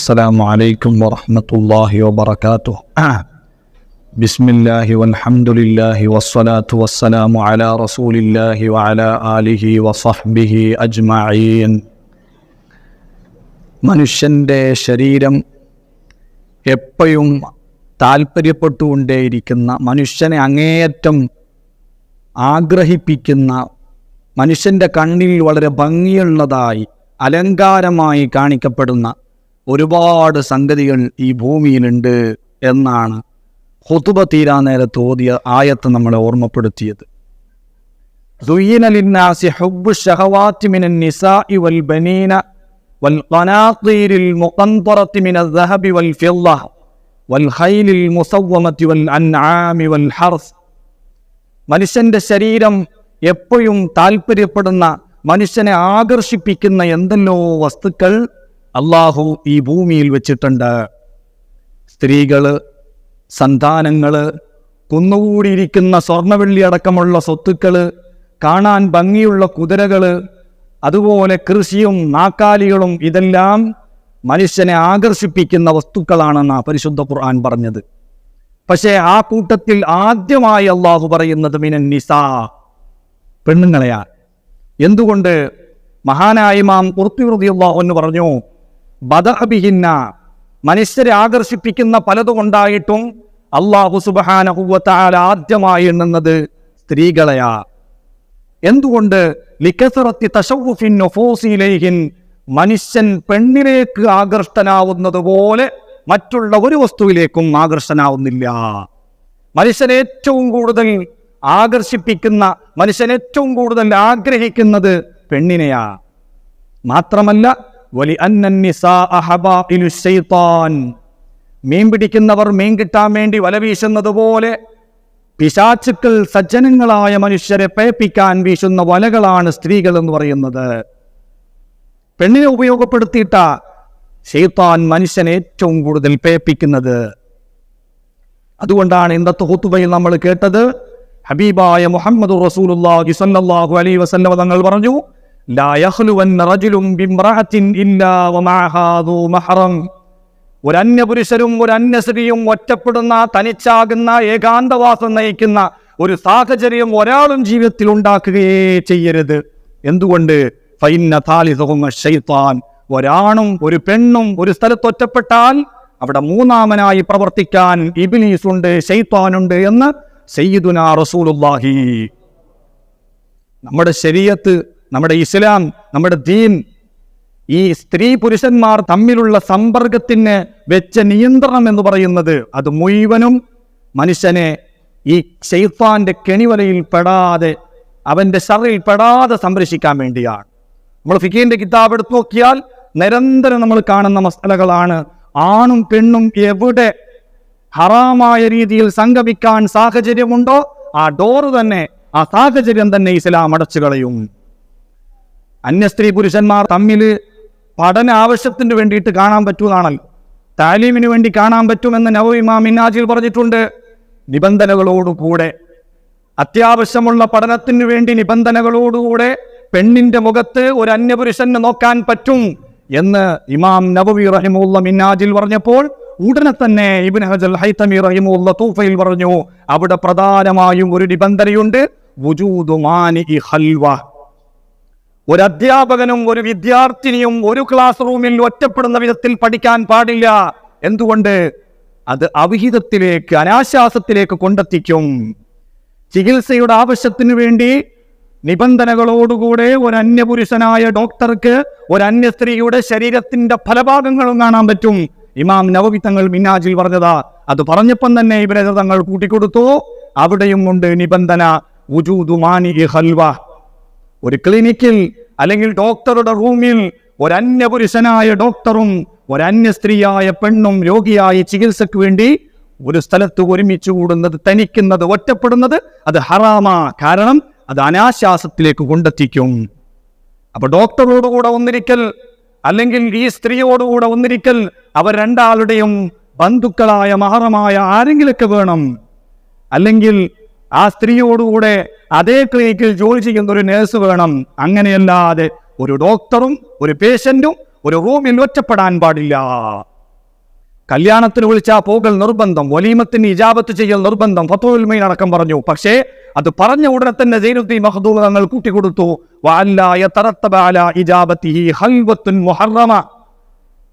السلام عليكم ورحمة الله وبركاته. بسم الله والحمد لله والصلاة والسلام على رسول الله وعلى آله وصحبه أجمعين. മനുഷ്യൻ്റെ ശരീരം എപ്പോഴും താല്പര്യപ്പെട്ടുകൊണ്ടേയിരിക്കുന്ന, മനുഷ്യനെ അങ്ങേയറ്റം ആഗ്രഹിപ്പിക്കുന്ന, മനുഷ്യൻ്റെ കണ്ണിൽ വളരെ ഭംഗിയുള്ളതായി അലങ്കാരമായി കാണിക്കപ്പെടുന്ന ഒരുപാട് സംഗതികൾ ഈ ഭൂമിയിലുണ്ട് എന്നാണ് ഖുതുബ തീരാ നേരത്ത് ഓതിയ ആയത്ത് നമ്മളെ ഓർമ്മപ്പെടുത്തിയത്. ദുയ്യിന ലിന്നാസി ഹുബ്ബു ശഹവാതി മിനൻ നിസാഇ വൽ ബനീന വൽ ഖനാതീരിൽ മുഖന്തറതി മിനൽ ദഹബി വൽ ഫിദ്ദ വൽ ഖൈലിൽ മുസവ്വമതി വൽ അൻആമി വൽ ഹർസ്. മനുഷ്യന്റെ ശരീരം എപ്പോഴും താല്പര്യപ്പെടുന്ന, മനുഷ്യനെ ആകർഷിപ്പിക്കുന്ന എന്തെല്ലോ വസ്തുക്കൾ അള്ളാഹു ഈ ഭൂമിയിൽ വെച്ചിട്ടുണ്ട്. സ്ത്രീകള്, സന്താനങ്ങള്, കുന്നുകൂടിയിരിക്കുന്ന സ്വർണ്ണവെള്ളി അടക്കമുള്ള സ്വത്തുക്കള്, കാണാൻ ഭംഗിയുള്ള കുതിരകള്, അതുപോലെ കൃഷിയും നാക്കാലികളും, ഇതെല്ലാം മനുഷ്യനെ ആകർഷിപ്പിക്കുന്ന വസ്തുക്കളാണെന്നാണ് പരിശുദ്ധ ഖുർആൻ പറഞ്ഞത്. പക്ഷേ ആ കൂട്ടത്തിൽ ആദ്യമായി അള്ളാഹു പറയുന്നത് മിനൻ നിസാ, പെണ്ണുങ്ങളെയാണ്. എന്തുകൊണ്ട്? മഹാനായ ഇമാം ഖുർത്തുബി റളിയല്ലാഹു അൻഹു പറഞ്ഞു, ബദഅ ബിഹിന്ന, മനുഷ്യരെ ആകർഷിപ്പിക്കുന്ന പലതുകൊണ്ടായിട്ടും അല്ലാഹു സുബ്ഹാനഹു വ തആല ആദ്യമായി എണ്ണുന്നത് സ്ത്രീകളെയാ. എന്തുകൊണ്ട്? ലികസറത്തി തശവ്വുഫിൻ നുഫൂസി ഇലൈഹിൻ, മനുഷ്യൻ പെണ്ണിലേക്ക് ആകർഷ്ടനാവുന്നത് പോലെ മറ്റുള്ള ഒരു വസ്തുവിലേക്കും ആകർഷനാവുന്നില്ല. മനുഷ്യനെ ഏറ്റവും കൂടുതൽ ആകർഷിപ്പിക്കുന്ന, മനുഷ്യൻ ഏറ്റവും കൂടുതൽ ആഗ്രഹിക്കുന്നത് പെണ്ണിനെയാ. മാത്രമല്ല, വലി അന്നൻ നിസാഅ ഹബാഇലു ശൈത്താൻ, മീൻ പിടിക്കുന്നവർ മീൻ കിട്ടാൻ വേണ്ടി വല വീശുന്നത് പോലെ പിശാചുക്കൾ സജ്ജനങ്ങളായ മനുഷ്യരെ പേപ്പിക്കാൻ വീശുന്ന വലകളാണ് സ്ത്രീകൾ എന്ന് പറയുന്നത്. പെണ്ണിനെ ഉപയോഗപ്പെടുത്തിയിട്ട ശൈത്താൻ മനുഷ്യനെ ഏറ്റവും കൂടുതൽ പേപ്പിക്കുന്നത്. അതുകൊണ്ടാണ് ഇന്നത്തെ ഖുതുബയിൽ നമ്മൾ കേട്ടത്, ഹബീബായ മുഹമ്മദ് റസൂലുള്ളാഹി സ്വല്ലല്ലാഹു അലൈഹി വസല്ലം തങ്ങൾ പറഞ്ഞു, ലാ യഖ്ലുവന്ന റജുലുൻ ബിംറഅത്തിൻ ഇല്ലാ വമഅഹാ ദൂ മഹ്റം. ഒരു അന്യപുരുഷരും ഒരു അന്യസ്ത്രീയും ഒറ്റപ്പെടുന്ന, തനിച്ചാകുന്ന, ഏകാന്തവാസം നയിക്കുന്ന ഒരു സാഹചര്യം ഒരാളും ജീവിതത്തിൽ ഉണ്ടാക്കുകയേ ചെയ്യരുത്. എന്തുകൊണ്ട്? ഫഇന്ന താലിസഹും ശൈത്താൻ, ഒരാണും ഒരു പെണ്ണും ഒരു സ്ഥലത്ത് ഒറ്റപ്പെട്ടാൽ അവിടെ മൂന്നാമനായി പ്രവർത്തിക്കാൻ ഇബ്ലീസ് ഉണ്ട്, ശൈത്താനുണ്ട് എന്ന് സയ്യിദുനാ റസൂലുള്ളാഹി. നമ്മുടെ ശരീഅത്ത്, നമ്മുടെ ഇസ്ലാം, നമ്മുടെ ദീൻ ഈ സ്ത്രീ പുരുഷന്മാർ തമ്മിലുള്ള സമ്പർക്കത്തിന് വെച്ച നിയന്ത്രണം എന്ന് പറയുന്നത്, അത് മുഴുവനും മനുഷ്യനെ ഈ ശൈത്താന്റെ കെണിവലയിൽ പെടാതെ, അവന്റെ ശർറിൽ പെടാതെ സംരക്ഷിക്കാൻ വേണ്ടിയാണ്. നമ്മൾ ഫിഖിന്റെ കിതാബ് എടുത്തു നോക്കിയാൽ നിരന്തരം നമ്മൾ കാണുന്ന മസലകളാണ്. ആണും പെണ്ണും എവിടെ ഹറാമായ രീതിയിൽ സംഗമിക്കാൻ സാഹചര്യമുണ്ടോ ആ ഡോറ് തന്നെ, ആ സാഹചര്യം തന്നെ ഇസ്ലാം അടച്ചു കളയും. അന്യ സ്ത്രീ പുരുഷന്മാർ തമ്മിൽ പഠന ആവശ്യത്തിന് വേണ്ടിയിട്ട് കാണാൻ പറ്റുന്നതാണല്ലോ, താലീമിന് വേണ്ടി കാണാൻ പറ്റുമെന്ന് നവവി ഇമാം മിൻഹാജിൽ പറഞ്ഞിട്ടുണ്ട്. നിബന്ധനകളോടുകൂടെ, അത്യാവശ്യമുള്ള പഠനത്തിന് വേണ്ടി നിബന്ധനകളോടുകൂടെ പെണ്ണിന്റെ മുഖത്ത് ഒരു അന്യപുരുഷന് നോക്കാൻ പറ്റും എന്ന് ഇമാം നവവി റഹിമഹുല്ലാഹ് മിൻഹാജിൽ പറഞ്ഞപ്പോൾ ഉടനെ തന്നെ ഇബ്നു ഹജർ ഹൈതമി റഹിമഹുല്ലാഹ് തൂഫയിൽ പറഞ്ഞു, അവിടെ പ്രധാനമായും ഒരു നിബന്ധനയുണ്ട്, വുജൂദു മാനിഇ ഖൽവ. ഒരു അധ്യാപകനും ഒരു വിദ്യാർത്ഥിനിയും ഒരു ക്ലാസ് റൂമിൽ ഒറ്റപ്പെടുന്ന വിധത്തിൽ പഠിക്കാൻ പാടില്ല. എന്തുകൊണ്ട്? അത് അവിഹിതത്തിലേക്ക്, അനാശാസത്തിലേക്ക് കൊണ്ടെത്തിക്കും. ചികിത്സയുടെ ആവശ്യത്തിന് വേണ്ടി നിബന്ധനകളോടുകൂടെ ഒരു അന്യപുരുഷനായ ഡോക്ടർക്ക് ഒരു അന്യ സ്ത്രീയുടെ ശരീരത്തിന്റെ ഫലഭാഗങ്ങളും കാണാൻ പറ്റും. ഇമാം നവവി തങ്ങൾ മിൻഹാജിൽ പറഞ്ഞതാ. അത് പറഞ്ഞപ്പം തന്നെ ഇബ്നു ഹജർ തങ്ങൾ കൂട്ടിക്കൊടുത്തു, അവിടെയും ഉണ്ട് നിബന്ധന, വുജൂദു മാനിഇ ഖൽവ. ഒരു ക്ലിനിക്കിൽ അല്ലെങ്കിൽ ഡോക്ടറുടെ റൂമിൽ ഒരു അന്യപുരുഷനായ ഡോക്ടറും ഒരു അന്യ സ്ത്രീയായ പെണ്ണും രോഗിയായ ചികിത്സക്ക് വേണ്ടി ഒരു സ്ഥലത്ത് ഒരുമിച്ച് കൂടുന്നത്, തനിക്കുന്നത്, ഒറ്റപ്പെടുന്നത് അത് ഹറാമാ. കാരണം അത് അനാശാസത്തിലേക്ക് കൊണ്ടെത്തിക്കും. അപ്പൊ ഡോക്ടറോടുകൂടെ ഒന്നിരിക്കൽ അല്ലെങ്കിൽ ഈ സ്ത്രീയോടുകൂടെ ഒന്നിരിക്കൽ അവർ രണ്ടാളുടെയും ബന്ധുക്കളായ മഹറമായ ആരെങ്കിലൊക്കെ വേണം. അല്ലെങ്കിൽ ആ സ്ത്രീയോടുകൂടെ അതേ ക്ലിനിക്കിൽ ജോലി ചെയ്യുന്ന ഒരു നേഴ്സ് വേണം. അങ്ങനെയല്ലാതെ ഒരു ഡോക്ടറും ഒരു പേഷ്യന്റും ഒരു റൂമിൽ ഒറ്റപ്പെടാൻ പാടില്ല. കല്യാണത്തിന് വിളിച്ചാൽ പോകൽ നിർബന്ധം, വലീമത്തിന് ഇജാബത്ത് ചെയ്യൽ നിർബന്ധം, ഫത്വഉൽ മൈൻ അടക്കം പറഞ്ഞു. പക്ഷേ അത് പറഞ്ഞ ഉടനെ തന്നെ സൈനുദ്ദീൻ മഖ്ദൂം തങ്ങൾ കൂട്ടിക്കൊടുത്തു, വഅല്ലാ യതറത്തബ അലാ ഇജാബത്തിഹി ഖൽവത്തുൻ മുഹറമ.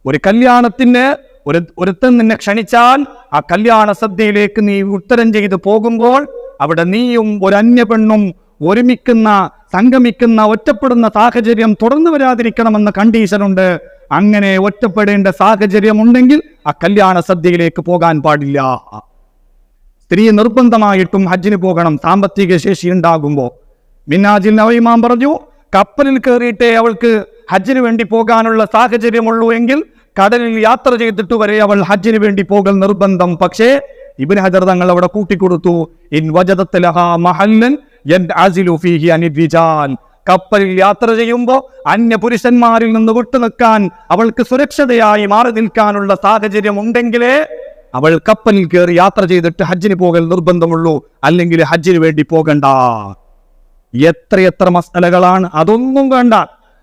ഒരു കല്യാണത്തിന് ഒരുത്തൻ നിന്നെ ക്ഷണിച്ചാൽ ആ കല്യാണ സദ്യയിലേക്ക് നീ ഉത്തരം ചെയ്ത് പോകുമ്പോൾ അവിടെ നീയും ഒരു അന്യ പെണ്ണും ഒരുമിക്കുന്ന, സംഗമിക്കുന്ന, ഒറ്റപ്പെടുന്ന സാഹചര്യം തുടർന്നു വരാതിരിക്കണമെന്ന കണ്ടീഷനുണ്ട്. അങ്ങനെ ഒറ്റപ്പെടേണ്ട സാഹചര്യം ഉണ്ടെങ്കിൽ ആ കല്യാണ സദ്യയിലേക്ക് പോകാൻ പാടില്ല. സ്ത്രീ നിർബന്ധമായിട്ടും ഹജ്ജിന് പോകണം സാമ്പത്തിക ശേഷി ഉണ്ടാകുമ്പോൾ. മിന്നാജിൽ നവൈമാം പറഞ്ഞു, കപ്പലിൽ കയറിയിട്ടേ അവൾക്ക് ഹജ്ജിന് വേണ്ടി പോകാനുള്ള സാഹചര്യമുള്ളൂ എങ്കിൽ കടലിൽ യാത്ര ചെയ്തിട്ട് വരെ അവൾ ഹജ്ജിന് വേണ്ടി പോകൽ നിർബന്ധം. പക്ഷേ ഇബ്നു ഹജർ തങ്ങൾ അവിടെ കൂട്ടിക്കൊടുത്തു, ഇൻ വജദത് ലഹാ മഹല്ലൻ യൻഅസിലു ഫീഹി അനിർ റിജാൽ. കപ്പലിൽ യാത്ര ചെയ്യുമ്പോൾ അന്യ പുരുഷന്മാരിൽ നിന്ന് വിട്ടുനിൽക്കാൻ, അവൾക്ക് സുരക്ഷിതയായി മാറി നിൽക്കാനുള്ള സാഹചര്യം ഉണ്ടെങ്കിലേ അവൾ കപ്പലിൽ കയറി യാത്ര ചെയ്തിട്ട് ഹജ്ജിന് പോകൽ നിർബന്ധമുള്ളൂ, അല്ലെങ്കിൽ ഹജ്ജിന് വേണ്ടി പോകണ്ട. എത്രയെത്ര മസലകളാണ്, അതൊന്നും വേണ്ട.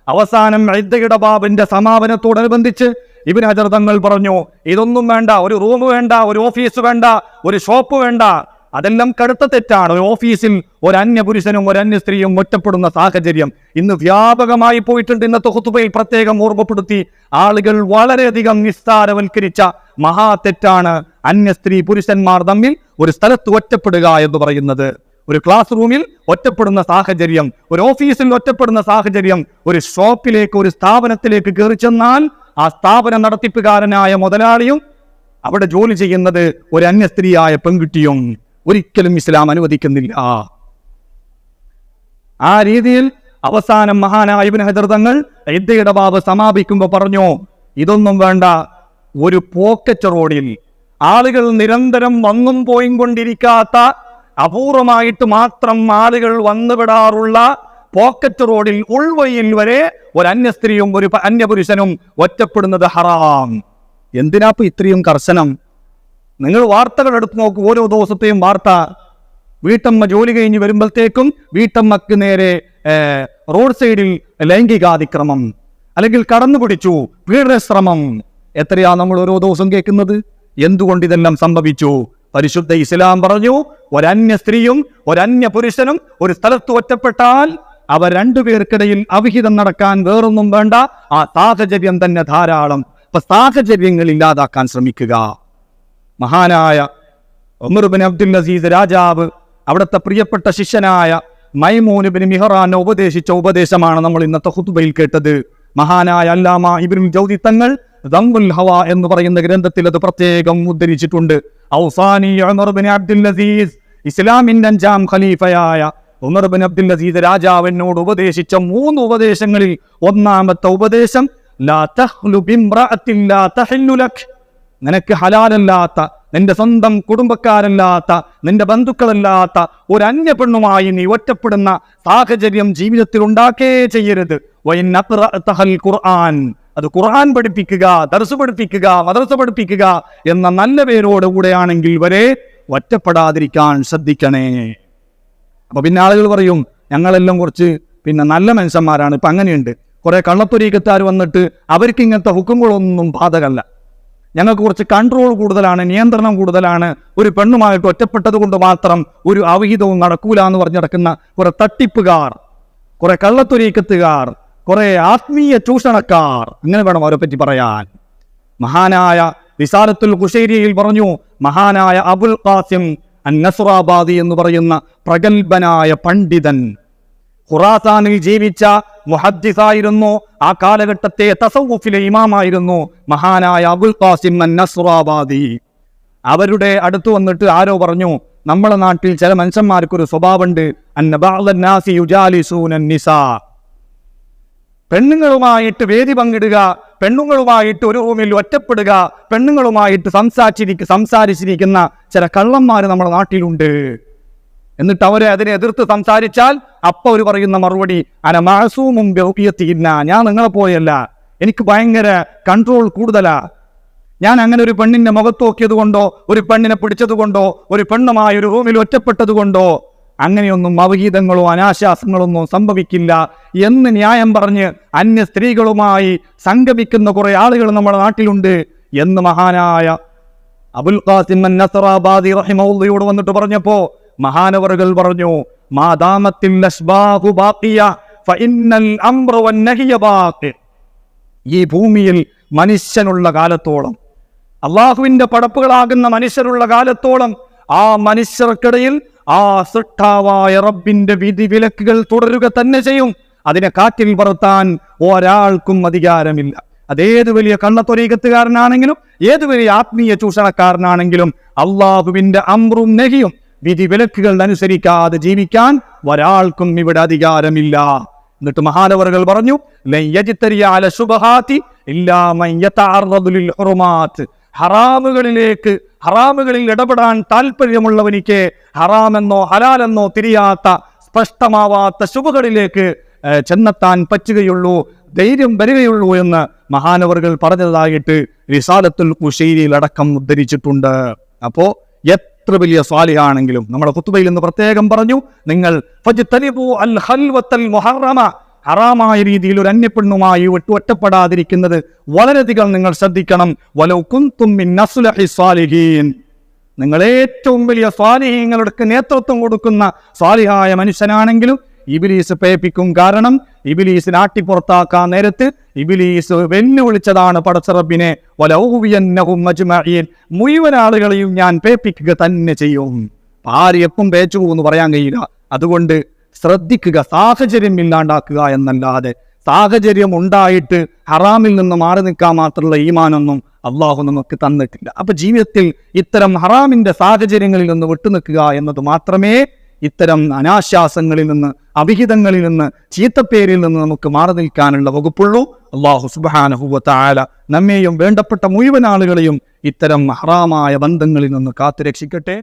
അവസാനം ഇദ്ദയുടെ ബാബിന്റെ സമാപനത്തോടനുബന്ധിച്ച് ഇബ്നു ഹജർ തങ്ങൾ പറഞ്ഞു, ഇതൊന്നും വേണ്ട, ഒരു റൂം വേണ്ട, ഒരു ഓഫീസ് വേണ്ട, ഒരു ഷോപ്പ് വേണ്ട, അതെല്ലാം കടുത്ത തെറ്റാണ്. ഒരു ഓഫീസിൽ ഒരു അന്യ പുരുഷനും ഒരു അന്യ സ്ത്രീയും ഒറ്റപ്പെടുന്ന സാഹചര്യം ഇന്ന് വ്യാപകമായി പോയിട്ടുണ്ട്. ഇന്നത്തെ ഖുതുബയിൽ പ്രത്യേകം ഓർമ്മപ്പെടുത്തി, ആളുകൾ വളരെയധികം നിസ്സാരവൽക്കരിച്ച മഹാ തെറ്റാണ് അന്യ സ്ത്രീ പുരുഷന്മാർ തമ്മിൽ ഒരു സ്ഥലത്ത് ഒറ്റപ്പെടുക എന്ന് പറയുന്നത്. ഒരു ക്ലാസ് റൂമിൽ ഒറ്റപ്പെടുന്ന സാഹചര്യം, ഒരു ഓഫീസിൽ ഒറ്റപ്പെടുന്ന സാഹചര്യം, ഒരു ഷോപ്പിലേക്ക്, ഒരു സ്ഥാപനത്തിലേക്ക് കയറി ചെന്നാൽ ആ സ്ഥാപനം നടത്തിപ്പുകാരനായ മുതലാളിയും അവിടെ ജോലി ചെയ്യുന്നത് ഒരു അന്യ സ്ത്രീയായ പെൺകുട്ടിയും ഒരിക്കലും ഇസ്ലാം അനുവദിക്കുന്നില്ല. ആ രീതിയിൽ അവസാനം മഹാനായ ഇബ്നു ഹജർ തങ്ങൾ ഇദ്ദയുടെ ബാബ് സമാപിക്കുമ്പോൾ പറഞ്ഞു, ഇതൊന്നും വേണ്ട, ഒരു പോക്കറ്റ് റോഡിൽ ആളുകൾ നിരന്തരം വന്നും പോയും കൊണ്ടിരിക്കാത്ത, അപൂർവമായിട്ട് മാത്രം ആളുകൾ വന്നുവിടാറുള്ള പോക്കറ്റ് റോഡിൽ ഉൾവഴിയിൽ വരെ ഒരു അന്യ സ്ത്രീയും ഒരു അന്യ പുരുഷനും ഒറ്റപ്പെടുന്നത് ഹറാം. എന്തിനാപ്പോ ഇത്രയും കർശനം? നിങ്ങൾ വാർത്തകൾ എടുത്തു നോക്കൂ, ഓരോ ദിവസത്തെയും വാർത്ത. വീട്ടമ്മ ജോലി കഴിഞ്ഞ് വരുമ്പോഴത്തേക്കും വീട്ടമ്മക്ക് നേരെ റോഡ് സൈഡിൽ ലൈംഗികാതിക്രമം, അല്ലെങ്കിൽ കടന്നു പിടിച്ചു, പീഡനശ്രമം. എത്രയാ നമ്മൾ ഓരോ ദിവസം കേൾക്കുന്നത്? എന്തുകൊണ്ട് ഇതെല്ലാം സംഭവിച്ചു? പരിശുദ്ധ ഇസ്ലാം പറഞ്ഞു, ഒരന്യ സ്ത്രീയും ഒരന്യ പുരുഷനും ഒരു സ്ഥലത്ത് ഒറ്റപ്പെട്ടാൽ അവർ രണ്ടുപേർക്കിടയിൽ അവിഹിതം നടക്കാൻ വേറൊന്നും വേണ്ട, ആ സാഹചര്യം തന്നെ ധാരാളം. അപ്പൊ സാഹചര്യങ്ങൾ ഇല്ലാതാക്കാൻ ശ്രമിക്കുക. മഹാനായ ഉമർ ബിൻ അബ്ദുൽ അസീസ് രാജാവ് അവിടുത്തെ പ്രിയപ്പെട്ട ശിഷ്യനായ മൈമൂൻ ബിൻ മിഹ്റാനെ ഉപദേശിച്ച ഉപദേശമാണ് നമ്മൾ ഇന്നത്തെ ഖുതുബയിൽ കേട്ടത്. മഹാനായ അല്ലാമ ഇബ്നുൽ ജൗസി തങ്ങൾ ദംഉൽ ഹവാ എന്ന് പറയുന്ന ഗ്രന്ഥത്തിൽ അത് പ്രത്യേകം ഉദ്ധരിച്ചിട്ടുണ്ട്. ഔസാനി ഉമർ ബിൻ അബ്ദുൽ അസീസ്, ഇസ്ലാമിന്റെ 5ാം ഖലീഫയായ ഉമർ ബിൻ അബ്ദുൽ അസീസ് രാജാവിനോട് ഉപദേശിച്ച 3 ഉപദേശങ്ങളിൽ ഒന്നാമത്തെ ഉപദേശം, ലാ തഖ്ലു ബിംറഅത്തിൻ ലാ തഹില്ലു ലക്. നിനക്ക് ഹലാലല്ലാത്ത, നിന്റെ സ്വന്തം കുടുംബക്കാരല്ലാത്ത, നിന്റെ ബന്ധുക്കളല്ലാത്ത ഒരു അന്യ പെണ്ണുമായി നീ ഒറ്റപ്പെടുന്ന സാഹചര്യം ജീവിതത്തിൽ ഉണ്ടാക്കേ ചെയ്യരുത്. ഖുർആൻ, അത് ഖുർആൻ പഠിപ്പിക്കുക, ദർസ് പഠിപ്പിക്കുക, മദ്രസ പഠിപ്പിക്കുക എന്ന നല്ല പേരോടുകൂടെയാണെങ്കിൽ വരെ ഒറ്റപ്പെടാതിരിക്കാൻ ശ്രദ്ധിക്കണേ. അപ്പൊ പിന്നെ ആളുകൾ പറയും, ഞങ്ങളെല്ലാം കുറച്ച് നല്ല മനുഷ്യന്മാരാണ്. ഇപ്പൊ അങ്ങനെയുണ്ട്, കുറെ കള്ളത്തൊരീക്കത്താർ വന്നിട്ട് അവർക്ക് ഇങ്ങനത്തെ ഹുക്കുമുകളൊന്നും ബാധകമല്ല, ഞങ്ങൾക്ക് കുറച്ച് കൺട്രോൾ കൂടുതലാണ്, നിയന്ത്രണം കൂടുതലാണ്, ഒരു പെണ്ണുമായിട്ട് ഒറ്റപ്പെട്ടത് കൊണ്ട് മാത്രം ഒരു അവിഹിതവും നടക്കൂല എന്ന് പറഞ്ഞു നടക്കുന്ന കുറെ തട്ടിപ്പുകാർ, കുറെ കള്ളത്തൊരീക്കത്തുകാർ, കുറെ ആത്മീയ ചൂഷണക്കാർ, അങ്ങനെ വേണം അവരെ പറ്റി പറയാൻ. മഹാനായ റിസാലത്തുൽ ഖുശൈരിയിൽ പറഞ്ഞു, മഹാനായ അബുൽ ഖാസിം അൻ-നസ്റാബാദി എന്ന് പറയുന്ന പ്രഗൽഭനായ പണ്ഡിതൻ, ഖുറാസാനിൽ ജീവിച്ച മുഹദ്ദിസായിരുന്നു, ആ കാലഘട്ടത്തെ തസവ്വുഫിലെ ഇമാമായിരുന്നു മഹാനായ അബുൽ ഖാസിം അൻ-നസ്റാബാദി. അവരുടെ അടുത്ത് വന്നിട്ട് ആരോ പറഞ്ഞു, നമ്മളെ നാട്ടിൽ ചില മനുഷ്യന്മാർക്കൊരു സ്വഭാവമുണ്ട്, അന്ന ബഅദൻ നാസി യുജാലിസൂന നിസാ, പെണ്ണുങ്ങളുമായിട്ട് വേദി പങ്കിടുക, പെണ്ണുങ്ങളുമായിട്ട് ഒരു റൂമിൽ ഒറ്റപ്പെടുക, പെണ്ണുങ്ങളുമായിട്ട് സംസാരിച്ചിരിക്കുന്ന ചില കള്ളന്മാർ നമ്മുടെ നാട്ടിലുണ്ട്. എന്നിട്ട് അവരെ അതിനെ എതിർത്ത് സംസാരിച്ചാൽ അപ്പൊ അവർ പറയുന്ന മറുപടി, അന മഅസൂമും ബിറുഖിയത്തിഹിന്ന, ഞാൻ നിങ്ങളെ പോലെയല്ല, എനിക്ക് ഭയങ്കര കൺട്രോൾ കൂടുതലാ, ഞാൻ അങ്ങനെ ഒരു പെണ്ണിന്റെ മുഖത്ത് നോക്കിയത് കൊണ്ടോ, ഒരു പെണ്ണിനെ പിടിച്ചത് കൊണ്ടോ, ഒരു പെണ്ണുമായി ഒരു റൂമിൽ ഒറ്റപ്പെട്ടത് കൊണ്ടോ അങ്ങനെയൊന്നും അവിഹിതങ്ങളോ അനാശാസങ്ങളൊന്നും സംഭവിക്കില്ല എന്ന് ന്യായം പറഞ്ഞ് അന്യ സ്ത്രീകളുമായി സംഗമിക്കുന്ന കുറെ ആളുകൾ നമ്മുടെ നാട്ടിലുണ്ട്. എന്ന് മഹാനായ അബുൽ ഖാസിം അൻ-നസറാബാദി റഹിമഹുള്ളയോട് വന്നിട്ട് പറഞ്ഞപ്പോ മഹാനവറുകൾ പറഞ്ഞു, മാദാമത്തിൽ അസ്ബാഹു ബാഖിയ ഫഇന്നൽ അംറ വന്നഹിയ ബാഖി. ഈ ഭൂമിയിൽ മനുഷ്യനുള്ള കാലത്തോളം, അള്ളാഹുവിന്റെ പടപ്പുകളാകുന്ന മനുഷ്യരുള്ള കാലത്തോളം, ആ മനുഷ്യർക്കിടയിൽ ആ സൃഷ്ടാവായ റബ്ബിന്റെ വിധി വിലക്കുകൾ തുടരുക തന്നെ ചെയ്യും. അതിനെ കാറ്റിൽ പറത്താൻ ഒരാൾക്കും അധികാരമില്ല. അതേത് വലിയ കള്ളത്തൊരീകത്തുകാരനാണെങ്കിലും ഏത് വലിയ ആത്മീയ ചൂഷണക്കാരനാണെങ്കിലും അള്ളാഹുവിന്റെ അംറും നഹിയും വിധി വിലക്കുകൾ അനുസരിക്കാതെ ജീവിക്കാൻ ഒരാൾക്കും ഇവിടെ അധികാരമില്ല. എന്നിട്ട് മഹാനവറുകൾ പറഞ്ഞു, ഹറാമുകളിൽ ഇടപെടാൻ താല്പര്യമുള്ളവനിക്ക് ഹറാമെന്നോ ഹലാലെന്നോ തിരിയാത്ത സ്പഷ്ടമാവാത്ത ശുഭകളിലേക്ക് ചെന്നെത്താൻ പറ്റുകയുള്ളൂ, ധൈര്യം വരികയുള്ളൂ എന്ന് മഹാനവറുകൾ പറഞ്ഞതായിട്ട് റിസാലത്തുൽ ഖുശൈരിയിൽ അടക്കം ഉദ്ധരിച്ചിട്ടുണ്ട്. അപ്പോ എത്ര വലിയ സ്വാലിഹാണെങ്കിലും നമ്മുടെ ഖുത്ബയിൽ നിന്ന് പ്രത്യേകം പറഞ്ഞു, നിങ്ങൾ ഫജ്തനിബു അൽ ഖൽവത്തൽ മുഹറമ, ഹറാമായ രീതിയിൽ ഒരു അന്യപ്പെണ്ണുമായി ഒറ്റപ്പെടാതിരിക്കുന്നത് വളരെയധികം നിങ്ങൾ ശ്രദ്ധിക്കണം. വലൗ കുന്തും മിൻ അസ്ലഹി സ്വാലിഹീൻ, നിങ്ങൾ ഏറ്റവും വലിയ സ്വാലിഹീങ്ങൾക്ക് നേതൃത്വം കൊടുക്കുന്ന സ്വാലിഹായ മനുഷ്യനാണെങ്കിലും ഇബ്ലീസ് പേപ്പിക്കും. കാരണം ഇബ്ലീസിനെ ആട്ടിപ്പുറത്താക്കാൻ നേരത്ത് ഇബ്ലീസ് വെല്ലുവിളിച്ചതാണ് പടച്ചറബിനെ, വലൗവിയന്നഹും അജ്മഈൻ, മുഴുവൻ ആളുകളെയും ഞാൻ പേപ്പിക്കുക തന്നെ ചെയ്യും. ആരെപ്പം പേച്ചു എന്ന് പറയാൻ കഴിയില്ല. അതുകൊണ്ട് ശ്രദ്ധിക്കുക, സാഹചര്യം ഇല്ലാണ്ടാക്കുക എന്നല്ലാതെ സാഹചര്യം ഉണ്ടായിട്ട് ഹറാമിൽ നിന്ന് മാറി നിൽക്കാൻ മാത്രമുള്ള ഈമാനൊന്നും അള്ളാഹു നമുക്ക് തന്നിട്ടില്ല. അപ്പൊ ജീവിതത്തിൽ ഇത്തരം ഹറാമിന്റെ സാഹചര്യങ്ങളിൽ നിന്ന് വിട്ടുനിൽക്കുക എന്നത് മാത്രമേ ഇത്തരം അനാശ്വാസങ്ങളിൽ നിന്ന്, അവിഹിതങ്ങളിൽ നിന്ന്, ചീത്തപ്പേരിൽ നിന്ന് നമുക്ക് മാറി നിൽക്കാനുള്ള വകുപ്പുള്ളൂ. അല്ലാഹു സുബ്ഹാനഹു വ തആല നമ്മെയും വേണ്ടപ്പെട്ട മുഴുവൻ ആളുകളെയും ഇത്തരം ഹറാമായ ബന്ധങ്ങളിൽ നിന്ന് കാത്തുരക്ഷിക്കട്ടെ.